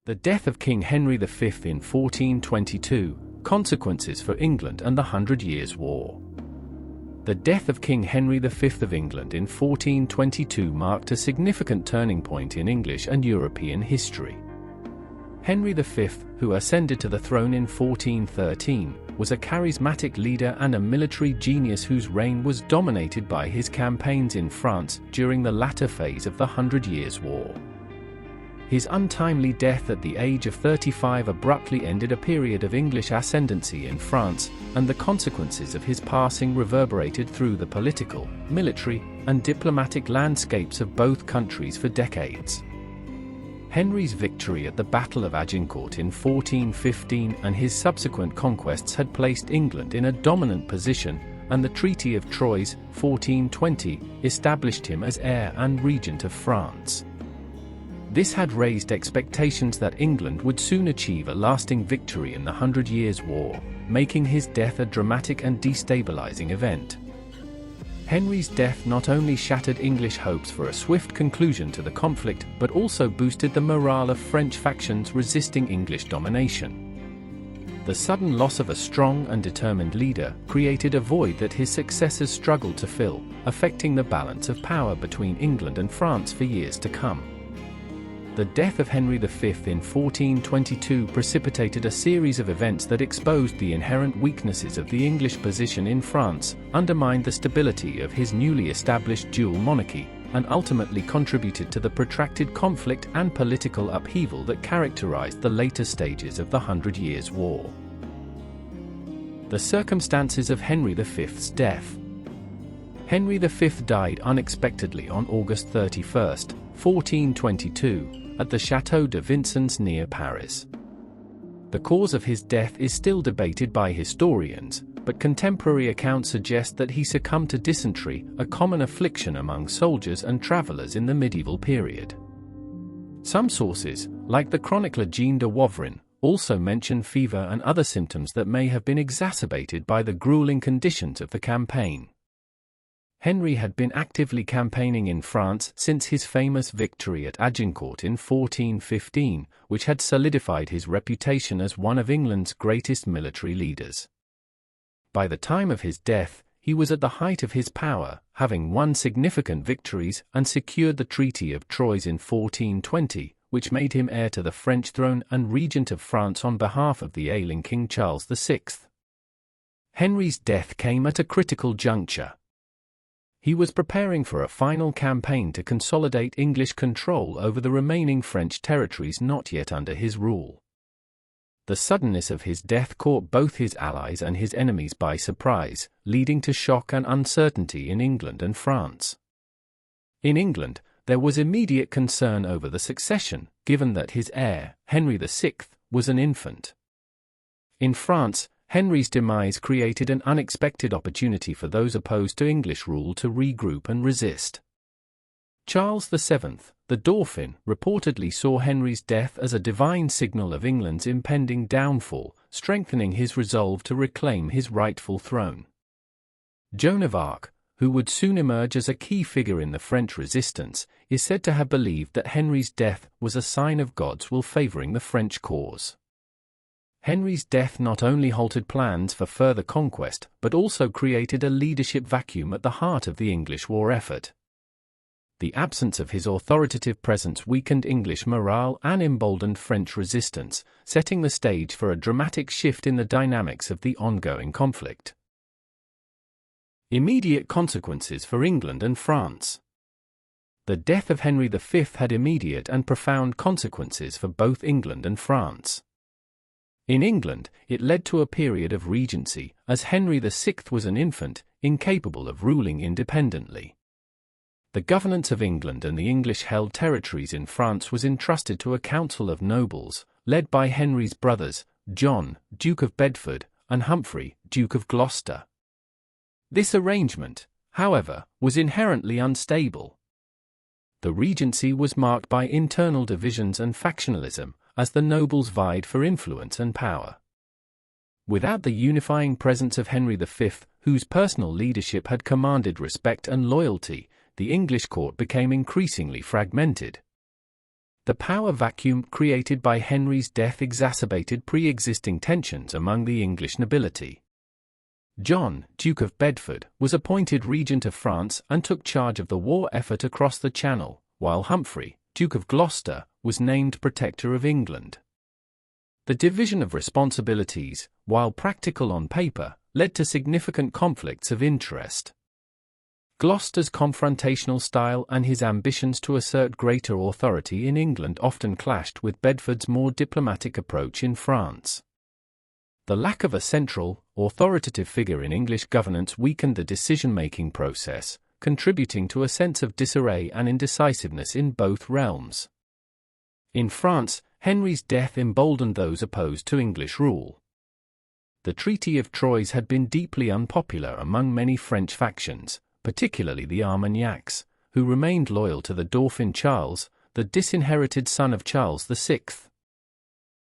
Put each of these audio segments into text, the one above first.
The death of King Henry V in 1422, consequences for England and the 100 Years' War. The death of King Henry V of England in 1422 marked a significant turning point in English and European history. Henry V, who ascended to the throne in 1413, was a charismatic leader and a military genius whose reign was dominated by his campaigns in France during the latter phase of the 100 Years' War. His untimely death at the age of 35 abruptly ended a period of English ascendancy in France, and the consequences of his passing reverberated through the political, military, and diplomatic landscapes of both countries for decades. Henry's victory at the Battle of Agincourt in 1415 and his subsequent conquests had placed England in a dominant position, and the Treaty of Troyes, 1420, established him as heir and regent of France. This had raised expectations that England would soon achieve a lasting victory in the 100 Years' War, making his death a dramatic and destabilizing event. Henry's death not only shattered English hopes for a swift conclusion to the conflict but also boosted the morale of French factions resisting English domination. The sudden loss of a strong and determined leader created a void that his successors struggled to fill, affecting the balance of power between England and France for years to come. The death of Henry V in 1422 precipitated a series of events that exposed the inherent weaknesses of the English position in France, undermined the stability of his newly established dual monarchy, and ultimately contributed to the protracted conflict and political upheaval that characterized the later stages of the 100 Years' War. The circumstances of Henry V's death. Henry V died unexpectedly on August 31, 1422, at the Château de Vincennes near Paris. The cause of his death is still debated by historians, but contemporary accounts suggest that he succumbed to dysentery, a common affliction among soldiers and travelers in the medieval period. Some sources, like the chronicler Jean de Wavrin, also mention fever and other symptoms that may have been exacerbated by the grueling conditions of the campaign. Henry had been actively campaigning in France since his famous victory at Agincourt in 1415, which had solidified his reputation as one of England's greatest military leaders. By the time of his death, he was at the height of his power, having won significant victories and secured the Treaty of Troyes in 1420, which made him heir to the French throne and regent of France on behalf of the ailing King Charles VI. Henry's death came at a critical juncture. He was preparing for a final campaign to consolidate English control over the remaining French territories not yet under his rule. The suddenness of his death caught both his allies and his enemies by surprise, leading to shock and uncertainty in England and France. In England, there was immediate concern over the succession, given that his heir, Henry VI, was an infant. In France, Henry's demise created an unexpected opportunity for those opposed to English rule to regroup and resist. Charles VII, the Dauphin, reportedly saw Henry's death as a divine signal of England's impending downfall, strengthening his resolve to reclaim his rightful throne. Joan of Arc, who would soon emerge as a key figure in the French resistance, is said to have believed that Henry's death was a sign of God's will favoring the French cause. Henry's death not only halted plans for further conquest, but also created a leadership vacuum at the heart of the English war effort. The absence of his authoritative presence weakened English morale and emboldened French resistance, setting the stage for a dramatic shift in the dynamics of the ongoing conflict. Immediate consequences for England and France. The death of Henry V had immediate and profound consequences for both England and France. In England, it led to a period of regency, as Henry VI was an infant, incapable of ruling independently. The governance of England and the English-held territories in France was entrusted to a council of nobles, led by Henry's brothers, John, Duke of Bedford, and Humphrey, Duke of Gloucester. This arrangement, however, was inherently unstable. The regency was marked by internal divisions and factionalism, as the nobles vied for influence and power. Without the unifying presence of Henry V, whose personal leadership had commanded respect and loyalty, the English court became increasingly fragmented. The power vacuum created by Henry's death exacerbated pre-existing tensions among the English nobility. John, Duke of Bedford, was appointed regent of France and took charge of the war effort across the Channel, while Humphrey, Duke of Gloucester, was named protector of England. The division of responsibilities, while practical on paper, led to significant conflicts of interest. Gloucester's confrontational style and his ambitions to assert greater authority in England often clashed with Bedford's more diplomatic approach in France. The lack of a central, authoritative figure in English governance weakened the decision-making process, contributing to a sense of disarray and indecisiveness in both realms. In France, Henry's death emboldened those opposed to English rule. The Treaty of Troyes had been deeply unpopular among many French factions, particularly the Armagnacs, who remained loyal to the Dauphin Charles, the disinherited son of Charles VI.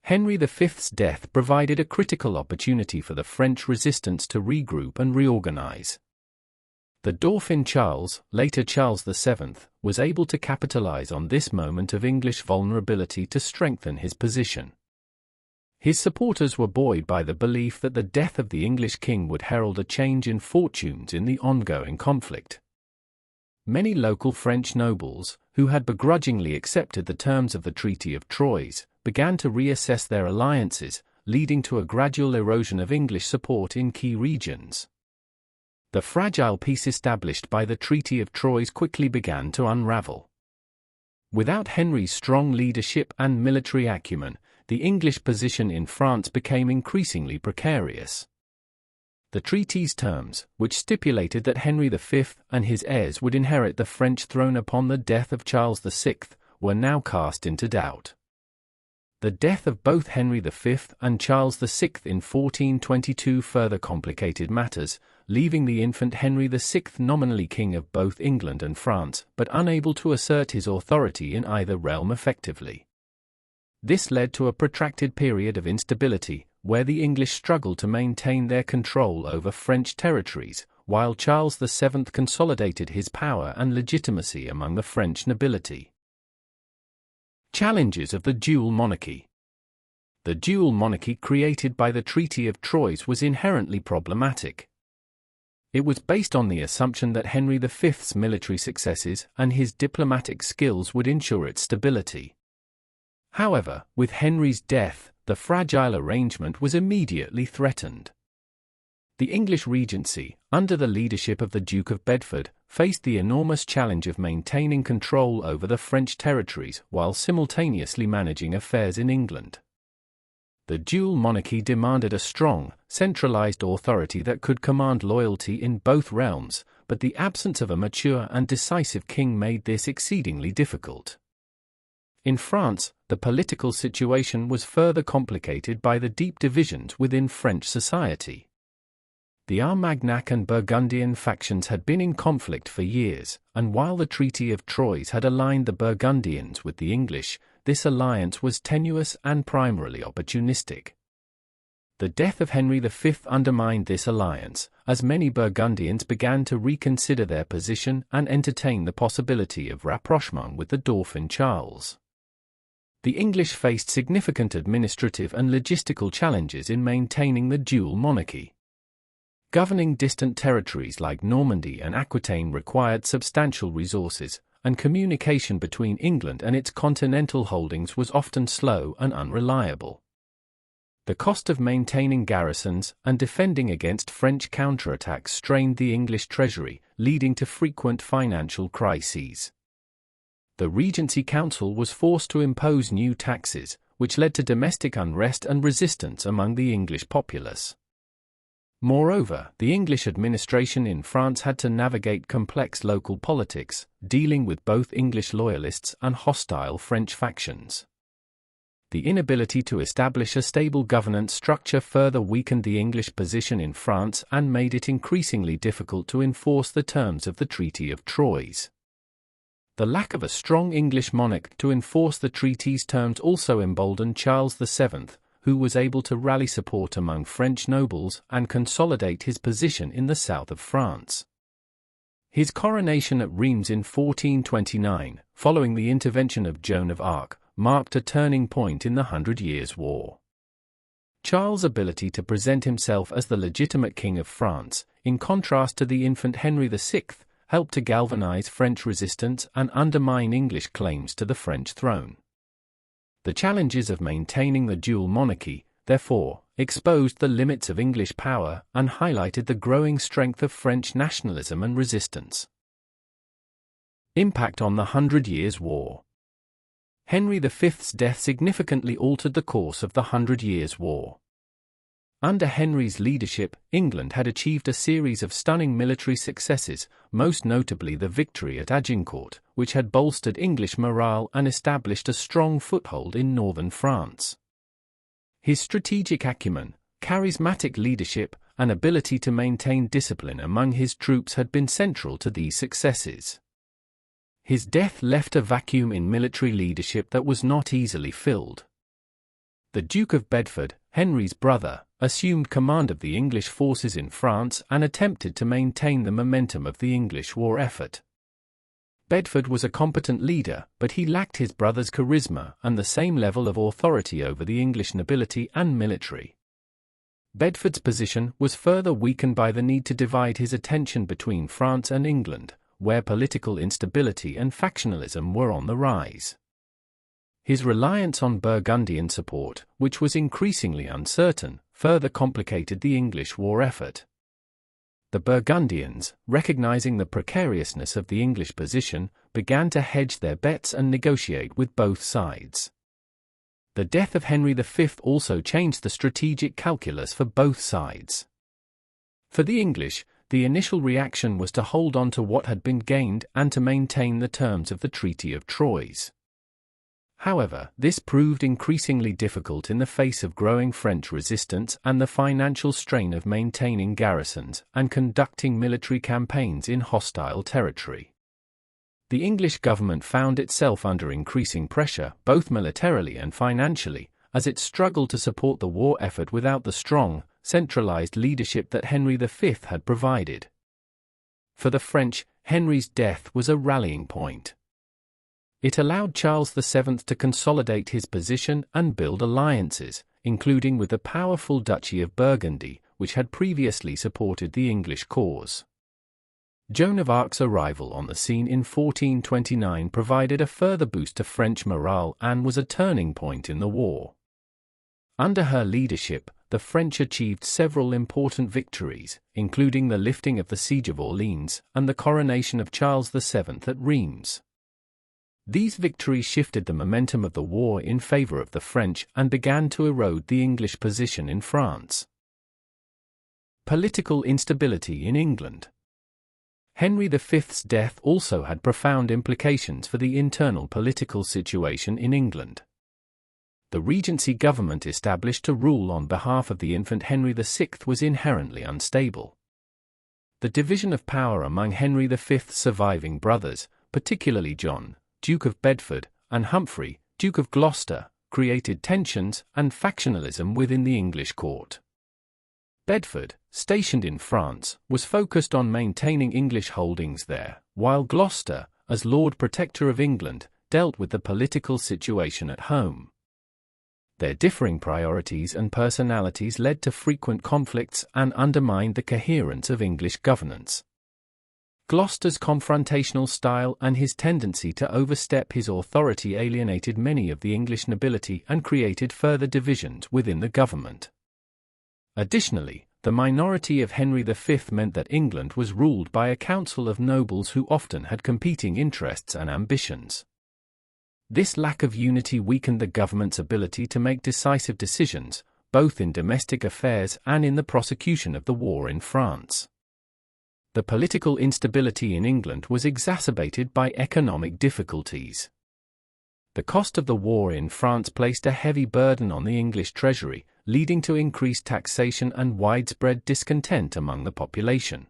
Henry V's death provided a critical opportunity for the French resistance to regroup and reorganize. The Dauphin Charles, later Charles VII, was able to capitalize on this moment of English vulnerability to strengthen his position. His supporters were buoyed by the belief that the death of the English king would herald a change in fortunes in the ongoing conflict. Many local French nobles, who had begrudgingly accepted the terms of the Treaty of Troyes, began to reassess their alliances, leading to a gradual erosion of English support in key regions. The fragile peace established by the Treaty of Troyes quickly began to unravel. Without Henry's strong leadership and military acumen, the English position in France became increasingly precarious. The treaty's terms, which stipulated that Henry V and his heirs would inherit the French throne upon the death of Charles VI, were now cast into doubt. The death of both Henry V and Charles VI in 1422 further complicated matters, leaving the infant Henry VI nominally king of both England and France, but unable to assert his authority in either realm effectively. This led to a protracted period of instability, where the English struggled to maintain their control over French territories, while Charles VII consolidated his power and legitimacy among the French nobility. Challenges of the dual monarchy. The dual monarchy created by the Treaty of Troyes was inherently problematic. It was based on the assumption that Henry V's military successes and his diplomatic skills would ensure its stability. However, with Henry's death, the fragile arrangement was immediately threatened. The English regency, under the leadership of the Duke of Bedford, faced the enormous challenge of maintaining control over the French territories while simultaneously managing affairs in England. The dual monarchy demanded a strong, centralized authority that could command loyalty in both realms, but the absence of a mature and decisive king made this exceedingly difficult. In France, the political situation was further complicated by the deep divisions within French society. The Armagnac and Burgundian factions had been in conflict for years, and while the Treaty of Troyes had aligned the Burgundians with the English, this alliance was tenuous and primarily opportunistic. The death of Henry V undermined this alliance, as many Burgundians began to reconsider their position and entertain the possibility of rapprochement with the Dauphin Charles. The English faced significant administrative and logistical challenges in maintaining the dual monarchy. Governing distant territories like Normandy and Aquitaine required substantial resources, and communication between England and its continental holdings was often slow and unreliable. The cost of maintaining garrisons and defending against French counterattacks strained the English treasury, leading to frequent financial crises. The Regency Council was forced to impose new taxes, which led to domestic unrest and resistance among the English populace. Moreover, the English administration in France had to navigate complex local politics, dealing with both English loyalists and hostile French factions. The inability to establish a stable governance structure further weakened the English position in France and made it increasingly difficult to enforce the terms of the Treaty of Troyes. The lack of a strong English monarch to enforce the treaty's terms also emboldened Charles VII, who was able to rally support among French nobles and consolidate his position in the south of France. His coronation at Reims in 1429, following the intervention of Joan of Arc, marked a turning point in the Hundred Years' War. Charles' ability to present himself as the legitimate king of France, in contrast to the infant Henry VI, helped to galvanize French resistance and undermine English claims to the French throne. The challenges of maintaining the dual monarchy, therefore, exposed the limits of English power and highlighted the growing strength of French nationalism and resistance. Impact on the Hundred Years' War. Henry V's death significantly altered the course of the Hundred Years' War. Under Henry's leadership, England had achieved a series of stunning military successes, most notably the victory at Agincourt, which had bolstered English morale and established a strong foothold in northern France. His strategic acumen, charismatic leadership, and ability to maintain discipline among his troops had been central to these successes. His death left a vacuum in military leadership that was not easily filled. The Duke of Bedford, Henry's brother, assumed command of the English forces in France and attempted to maintain the momentum of the English war effort. Bedford was a competent leader, but he lacked his brother's charisma and the same level of authority over the English nobility and military. Bedford's position was further weakened by the need to divide his attention between France and England, where political instability and factionalism were on the rise. His reliance on Burgundian support, which was increasingly uncertain, further complicated the English war effort. The Burgundians, recognizing the precariousness of the English position, began to hedge their bets and negotiate with both sides. The death of Henry V also changed the strategic calculus for both sides. For the English, the initial reaction was to hold on to what had been gained and to maintain the terms of the Treaty of Troyes. However, this proved increasingly difficult in the face of growing French resistance and the financial strain of maintaining garrisons and conducting military campaigns in hostile territory. The English government found itself under increasing pressure, both militarily and financially, as it struggled to support the war effort without the strong, centralized leadership that Henry V had provided. For the French, Henry's death was a rallying point. It allowed Charles VII to consolidate his position and build alliances, including with the powerful Duchy of Burgundy, which had previously supported the English cause. Joan of Arc's arrival on the scene in 1429 provided a further boost to French morale and was a turning point in the war. Under her leadership, the French achieved several important victories, including the lifting of the Siege of Orleans and the coronation of Charles VII at Reims. These victories shifted the momentum of the war in favor of the French and began to erode the English position in France. Political instability in England. Henry V's death also had profound implications for the internal political situation in England. The Regency government established to rule on behalf of the infant Henry VI was inherently unstable. The division of power among Henry V's surviving brothers, particularly John, Duke of Bedford, and Humphrey, Duke of Gloucester, created tensions and factionalism within the English court. Bedford, stationed in France, was focused on maintaining English holdings there, while Gloucester, as Lord Protector of England, dealt with the political situation at home. Their differing priorities and personalities led to frequent conflicts and undermined the coherence of English governance. Gloucester's confrontational style and his tendency to overstep his authority alienated many of the English nobility and created further divisions within the government. Additionally, the minority of Henry V meant that England was ruled by a council of nobles who often had competing interests and ambitions. This lack of unity weakened the government's ability to make decisive decisions, both in domestic affairs and in the prosecution of the war in France. The political instability in England was exacerbated by economic difficulties. The cost of the war in France placed a heavy burden on the English treasury, leading to increased taxation and widespread discontent among the population.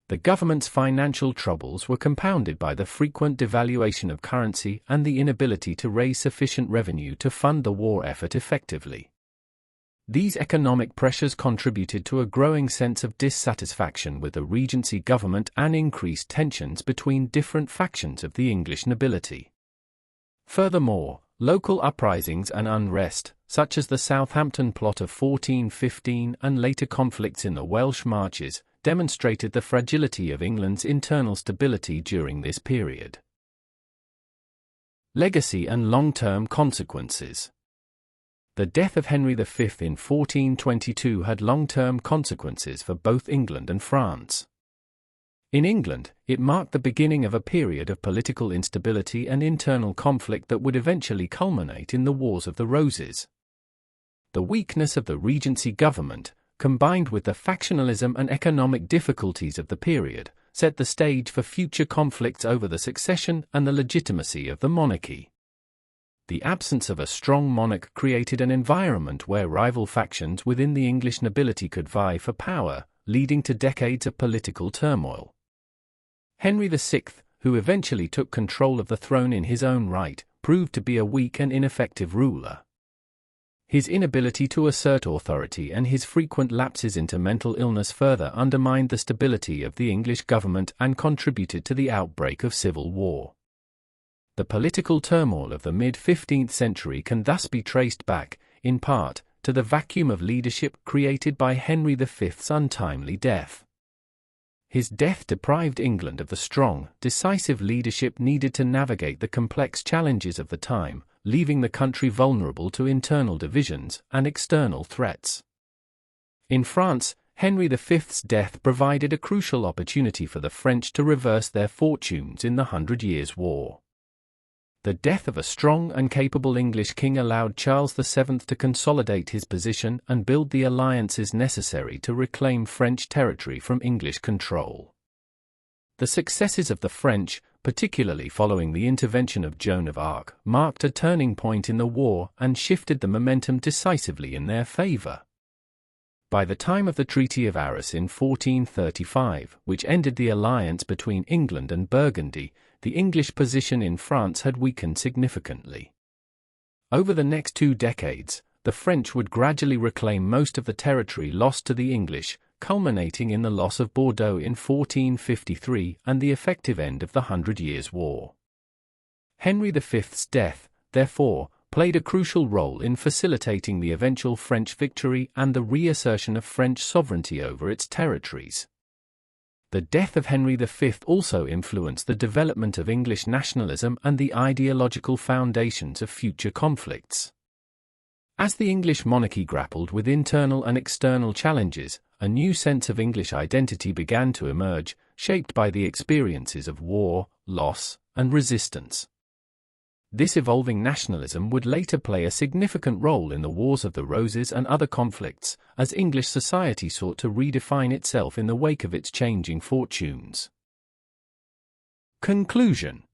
The government's financial troubles were compounded by the frequent devaluation of currency and the inability to raise sufficient revenue to fund the war effort effectively. These economic pressures contributed to a growing sense of dissatisfaction with the Regency government and increased tensions between different factions of the English nobility. Furthermore, Local uprisings and unrest, such as the Southampton Plot of 1415 and later conflicts in the Welsh Marches, demonstrated the fragility of England's internal stability during this period. Legacy and long-term consequences. The death of Henry V in 1422 had long-term consequences for both England and France. In England, it marked the beginning of a period of political instability and internal conflict that would eventually culminate in the Wars of the Roses. The weakness of the Regency government, combined with the factionalism and economic difficulties of the period, set the stage for future conflicts over the succession and the legitimacy of the monarchy. The absence of a strong monarch created an environment where rival factions within the English nobility could vie for power, leading to decades of political turmoil. Henry VI, who eventually took control of the throne in his own right, proved to be a weak and ineffective ruler. His inability to assert authority and his frequent lapses into mental illness further undermined the stability of the English government and contributed to the outbreak of civil war. The political turmoil of the mid-15th century can thus be traced back, in part, to the vacuum of leadership created by Henry V's untimely death. His death deprived England of the strong, decisive leadership needed to navigate the complex challenges of the time, leaving the country vulnerable to internal divisions and external threats. In France, Henry V's death provided a crucial opportunity for the French to reverse their fortunes in the 100 Years' War. The death of a strong and capable English king allowed Charles VII to consolidate his position and build the alliances necessary to reclaim French territory from English control. The successes of the French, particularly following the intervention of Joan of Arc, marked a turning point in the war and shifted the momentum decisively in their favor. By the time of the Treaty of Arras in 1435, which ended the alliance between England and Burgundy, the English position in France had weakened significantly. Over the next 2 decades, the French would gradually reclaim most of the territory lost to the English, culminating in the loss of Bordeaux in 1453 and the effective end of the 100 Years' War. Henry V's death, therefore, played a crucial role in facilitating the eventual French victory and the reassertion of French sovereignty over its territories. The death of Henry V also influenced the development of English nationalism and the ideological foundations of future conflicts. As the English monarchy grappled with internal and external challenges, a new sense of English identity began to emerge, shaped by the experiences of war, loss, and resistance. This evolving nationalism would later play a significant role in the Wars of the Roses and other conflicts, as English society sought to redefine itself in the wake of its changing fortunes. Conclusion.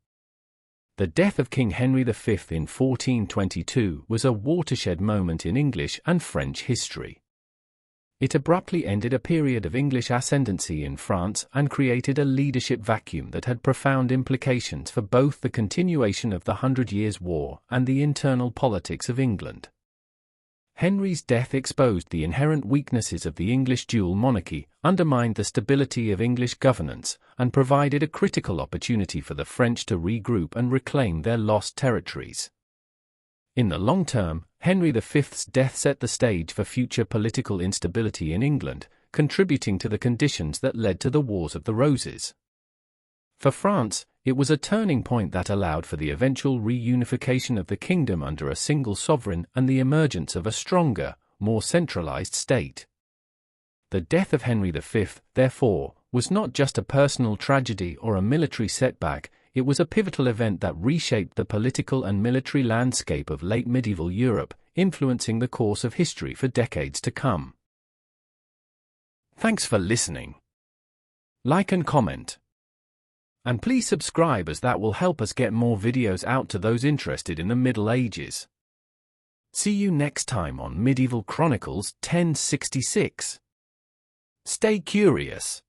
The death of King Henry V in 1422 was a watershed moment in English and French history. It abruptly ended a period of English ascendancy in France and created a leadership vacuum that had profound implications for both the continuation of the 100 Years' War and the internal politics of England. Henry's death exposed the inherent weaknesses of the English dual monarchy, undermined the stability of English governance, and provided a critical opportunity for the French to regroup and reclaim their lost territories. In the long term, Henry V's death set the stage for future political instability in England, contributing to the conditions that led to the Wars of the Roses. For France, it was a turning point that allowed for the eventual reunification of the kingdom under a single sovereign and the emergence of a stronger, more centralized state. The death of Henry V, therefore, was not just a personal tragedy or a military setback. It was a pivotal event that reshaped the political and military landscape of late medieval Europe, influencing the course of history for decades to come. Thanks for listening. Like and comment. And please subscribe, as that will help us get more videos out to those interested in the Middle Ages. See you next time on Medieval Chronicles 1066. Stay curious.